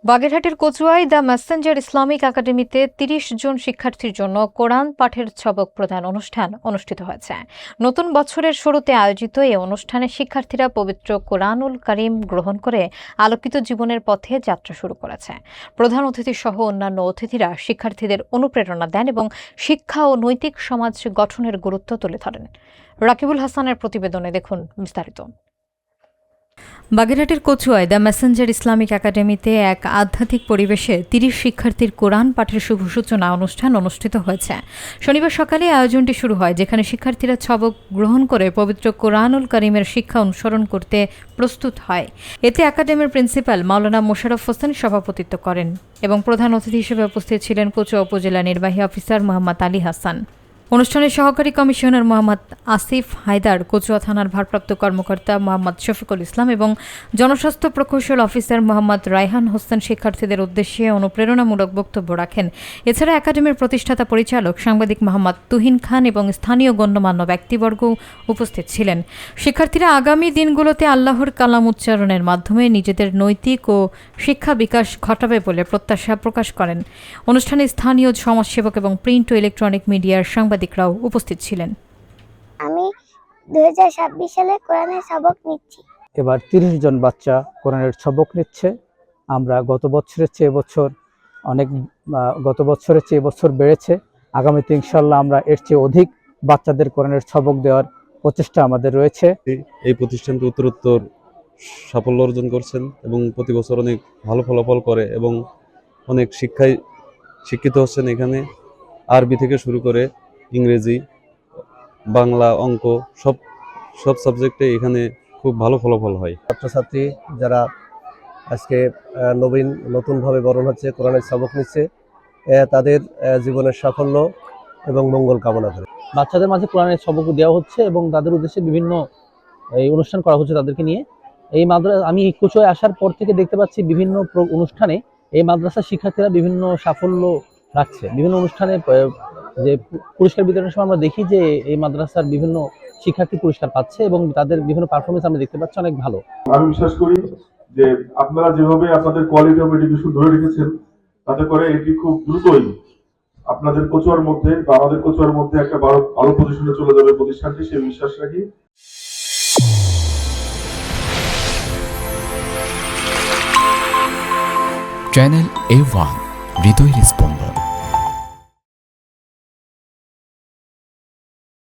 বাগেরহাটের কচুয়ায় the Messenger Islamic একাডেমিতে ৩০ জন শিক্ষার্থীর জন্য কোরআন পাঠের সবক প্রদান অনুষ্ঠান অনুষ্ঠিত হয়েছে। নতুন বছরের শুরুতে আয়োজিত এই অনুষ্ঠানে শিক্ষার্থীরা পবিত্র কোরআনুল কারীম গ্রহণ করে আলোকিত জীবনের পথে যাত্রা শুরু করেছে। প্রধান অতিথি সহ অন্যান্য অতিথিরা শিক্ষার্থীদের অনুপ্রেরণা দেন এবং শিক্ষা ও নৈতিক সমাজ গঠনের গুরুত্ব তুলে ধরেন। রাকিবুল হাসানের প্রতিবেদনে দেখুন বিস্তারিত। বাগেরহাটের কচুয়ায় দ্য মেসেঞ্জার ইসলামিক একাডেমিতে এক আধ্যাত্মিক পরিবেশে ৩০ শিক্ষার্থীর কোরআন পাঠের শুভ সূচনা অনুষ্ঠান অনুষ্ঠিত হয়েছে। শনিবার সকালে আয়োজনটি শুরু হয়, যেখানে শিক্ষার্থীরা সবক গ্রহণ করে পবিত্র কোরআনুল কারীমের শিক্ষা অনুসরণ করতে প্রস্তুত হয়। এতে একাডেমির প্রিন্সিপাল মাওলানা মোশাররফ হোসেন সভাপতিত্ব করেন এবং প্রধান অতিথি হিসেবে উপস্থিত ছিলেন কচুয়া উপজেলা নির্বাহী অফিসার মোহাম্মদ আলী হাসান। অনুষ্ঠানে সহকারী কমিশনার মোহাম্মদ আসিফ হায়দার, কচুয়া থানার ভারপ্রাপ্ত কর্মকর্তা মোহাম্মদ শফিকুল ইসলাম এবং জনস্বাস্থ্য প্রকৌশল অফিসার মোহাম্মদ রায়হান হোসেন শিক্ষার্থীদের উদ্দেশ্যে অনুপ্রেরণামূলক বক্তব্য রাখেন। এছাড়া একাডেমির প্রতিষ্ঠাতা পরিচালক সাংবাদিক মোহাম্মদ তুহিন খান এবং স্থানীয় গণ্যমান্য ব্যক্তিবর্গ উপস্থিত ছিলেন। শিক্ষার্থীরা আগামী দিনগুলোতে আল্লাহর কালাম উচ্চারণের মাধ্যমে নিজেদের নৈতিক ও শিক্ষা বিকাশ ঘটাবে বলে প্রত্যাশা প্রকাশ করেন। অনুষ্ঠানে স্থানীয় সমাজসেবক এবং প্রিন্ট ও ইলেকট্রনিক মিডিয়ার সাংবাদিকরাও উপস্থিত ছিলেন। আমি 2026 সালে কোরআনের সবক নিচ্ছি। এবার 30 জন বাচ্চা কোরআনের সবক নিচ্ছে। আমরা গত বছরের চেয়ে এবছর বেড়েছে। আগামীতে ইনশাআল্লাহ আমরা এর চেয়ে অধিক বাচ্চাদের কোরআনের সবক দেওয়ার প্রচেষ্টা আমাদের রয়েছে। এই প্রতিষ্ঠানটি উত্তরোত্তর সাফল্য অর্জন করছেন এবং প্রতি বছর অনেক ভালো ফলাফল করে এবং অনেক শিক্ষিত হচ্ছেন। এখানে আরবি থেকে শুরু করে ইংরেজি, বাংলা, অঙ্ক সব সাবজেক্টে এখানে খুব ভালো ফলাফল হয়। ছাত্রছাত্রী যারা আজকে নতুনভাবে বরণ হচ্ছে, কোরআনের সবক নিচ্ছে, তাদের জীবনের সাফল্য এবং মঙ্গল কামনা করে বাচ্চাদের মাঝে কোরআনের সবক দেওয়া হচ্ছে এবং তাদের উদ্দেশ্যে বিভিন্ন অনুষ্ঠান করা হচ্ছে তাদেরকে নিয়ে। এই মাদ্রাসা আমি কচুয়ায় আসার পর থেকে দেখতে পাচ্ছি বিভিন্ন অনুষ্ঠানে এই মাদ্রাসার শিক্ষার্থীরা বিভিন্ন সাফল্য রাখছে। বিভিন্ন অনুষ্ঠানে যে পুরস্কার বিতরণের সময় আমরা দেখি যে এই মাদ্রাসার বিভিন্ন শিক্ষার্থী পুরস্কার পাচ্ছে এবং তাদের বিভিন্ন পারফরমেন্স আমরা দেখতে পাচ্ছি অনেক ভালো। আমি বিশ্বাস করি যে আপনারা যেভাবে আপনাদের কোয়ালিটি অফ এডুকেশন ধরে রেখেছেন, তাতে করে এটি খুব দ্রুতই আপনাদের কচুয়ার মধ্যে বা আমাদের কচুয়ার মধ্যে একটা ভালো পজিশনে চলে যাবে প্রতিষ্ঠানটি, সেই বিশ্বাস রাখি। চ্যানেল A1 হৃদয় রেসপন্স।